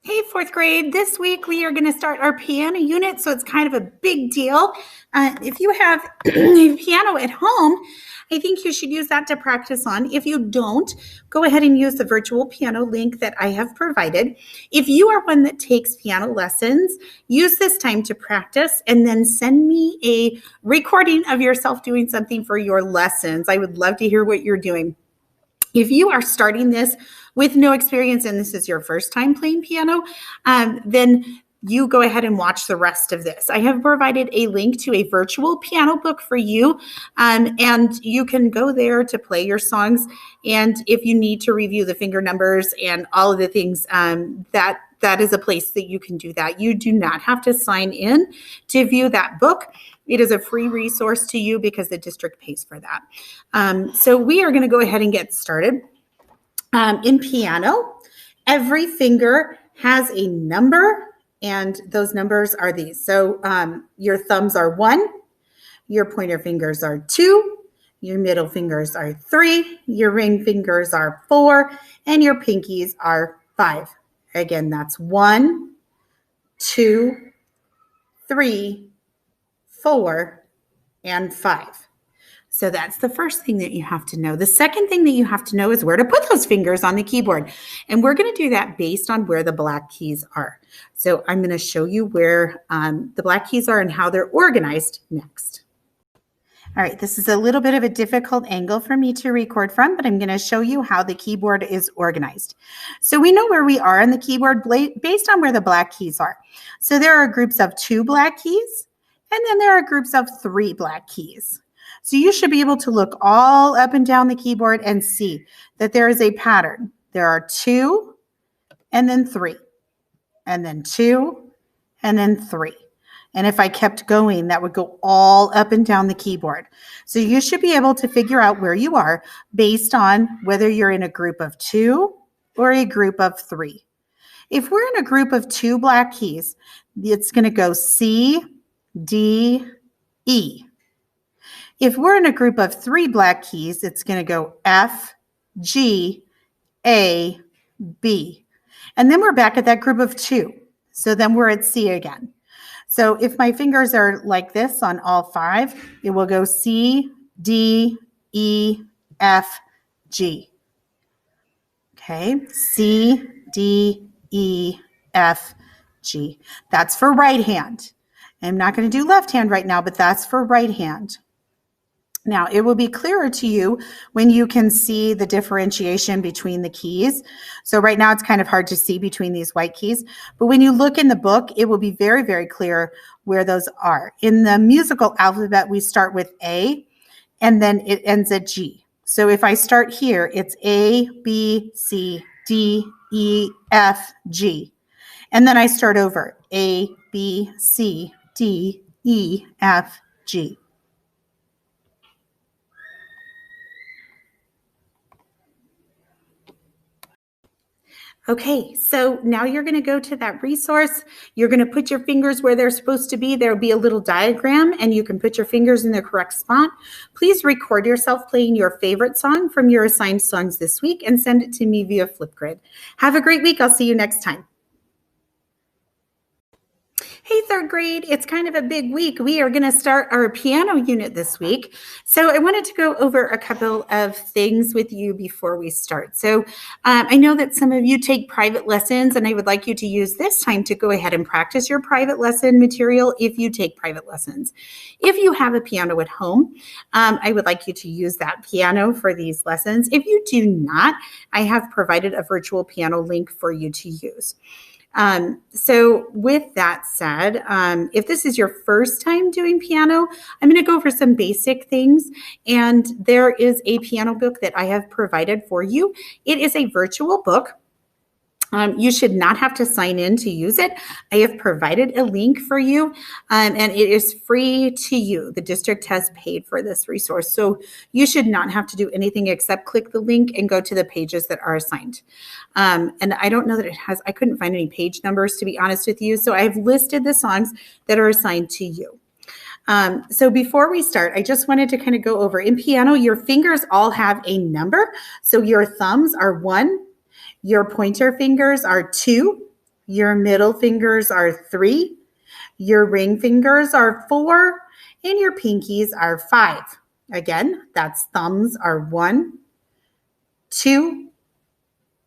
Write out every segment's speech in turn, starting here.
Hey, fourth grade, this week we are going to start our piano unit, so it's kind of a big deal. If you have a piano at home, I think you should use that to practice on. If you don't, go ahead and use the virtual piano link that I have provided. If you are one that takes piano lessons, use this time to practice and then send me a recording of yourself doing something for your lessons. I would love to hear what you're doing. If you are starting this with no experience and this is your first time playing piano, then you go ahead and watch the rest of this. I have provided a link to a virtual piano book for you, and you can go there to play your songs. And if you need to review the finger numbers and all of the things, that is a place that you can do that. You do not have to sign in to view that book. It is a free resource to you because the district pays for that. So we are going to go ahead and get started. In piano, every finger has a number, and those numbers are these. So your thumbs are 1, your pointer fingers are 2, your middle fingers are 3, your ring fingers are 4, and your pinkies are 5. Again, that's 1, 2, 3, 4, and 5. So that's the first thing that you have to know. The second thing that you have to know is where to put those fingers on the keyboard. And we're going to do that based on where the black keys are. So I'm going to show you where the black keys are and how they're organized next. All right, this is a little bit of a difficult angle for me to record from, but I'm going to show you how the keyboard is organized. So we know where we are on the keyboard based on where the black keys are. So there are groups of 2 black keys, and then there are groups of 3 black keys. So you should be able to look all up and down the keyboard and see that there is a pattern. There are 2, and then 3, and then 2, and then 3. And if I kept going, that would go all up and down the keyboard. So you should be able to figure out where you are based on whether you're in a group of 2 or a group of 3. If we're in a group of 2 black keys, it's going to go C, D, E. If we're in a group of 3 black keys, it's going to go F, G, A, B. And then we're back at that group of 2. So then we're at C again. So if my fingers are like this on all 5, it will go C, D, E, F, G. Okay, C, D, E, F, G. That's for right hand. I'm not going to do left hand right now, but that's for right hand. Now, it will be clearer to you when you can see the differentiation between the keys. So right now, it's kind of hard to see between these white keys. But when you look in the book, it will be very, very clear where those are. In the musical alphabet, we start with A, and then it ends at G. So if I start here, it's A, B, C, D, E, F, G. And then I start over, A, B, C, D, E, F, G. Okay, so now you're going to go to that resource. You're going to put your fingers where they're supposed to be. There'll be a little diagram, and you can put your fingers in the correct spot. Please record yourself playing your favorite song from your assigned songs this week and send it to me via Flipgrid. Have a great week. I'll see you next time. Hey, third grade, it's kind of a big week. We are going to start our piano unit this week. So I wanted to go over a couple of things with you before we start. So I know that some of you take private lessons, and I would like you to use this time to go ahead and practice your private lesson material if you take private lessons. If you have a piano at home, I would like you to use that piano for these lessons. If you do not, I have provided a virtual piano link for you to use. So with that said, if this is your first time doing piano, I'm going to go over some basic things. And there is a piano book that I have provided for you. It is a virtual book. You should not have to sign in to use it. I have provided a link for you, and it is free to you. The district has paid for this resource, so you should not have to do anything except click the link and go to the pages that are assigned. And I don't know that it has, I couldn't find any page numbers, to be honest with you, so I've listed the songs that are assigned to you. So before we start, I just wanted to kind of go over, in piano, your fingers all have a number. So your thumbs are 1, your pointer fingers are 2, your middle fingers are 3, your ring fingers are 4, and your pinkies are 5. Again, that's thumbs are 1, 2,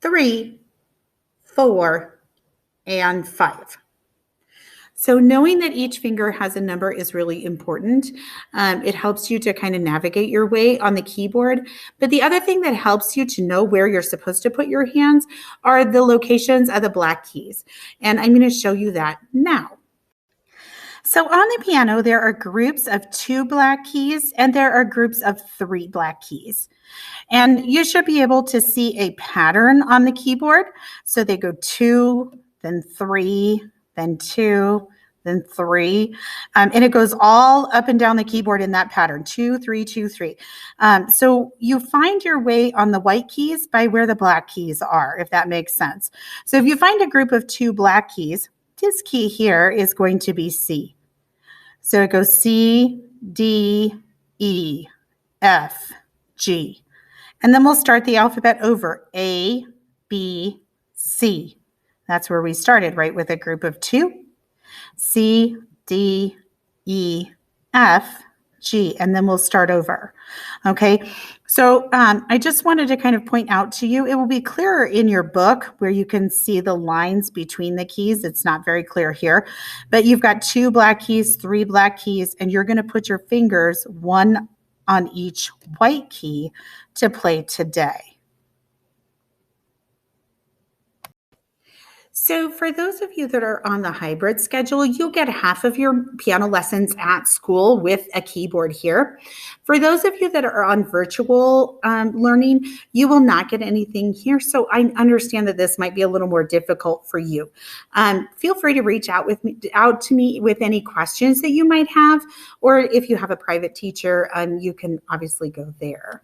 3, 4, and 5. So knowing that each finger has a number is really important. It helps you to kind of navigate your way on the keyboard. But the other thing that helps you to know where you're supposed to put your hands are the locations of the black keys. And I'm going to show you that now. So on the piano, there are groups of 2 black keys and there are groups of 3 black keys. And you should be able to see a pattern on the keyboard. So they go 2, then 3, then 2, then 3. And it goes all up and down the keyboard in that pattern, 2, 3, 2, 3. So you find your way on the white keys by where the black keys are, if that makes sense. So if you find a group of 2 black keys, this key here is going to be C. So it goes C, D, E, F, G. And then we'll start the alphabet over, A, B, C. That's where we started, right, with a group of 2. C, D, E, F, G, and then we'll start over. Okay, so I just wanted to kind of point out to you, it will be clearer in your book where you can see the lines between the keys. It's not very clear here, but you've got 2 black keys, 3 black keys, and you're going to put your fingers one on each white key to play today. So for those of you that are on the hybrid schedule, you'll get half of your piano lessons at school with a keyboard here. For those of you that are on virtual learning, you will not get anything here. So I understand that this might be a little more difficult for you. Feel free to reach out to me with any questions that you might have, or if you have a private teacher, you can obviously go there.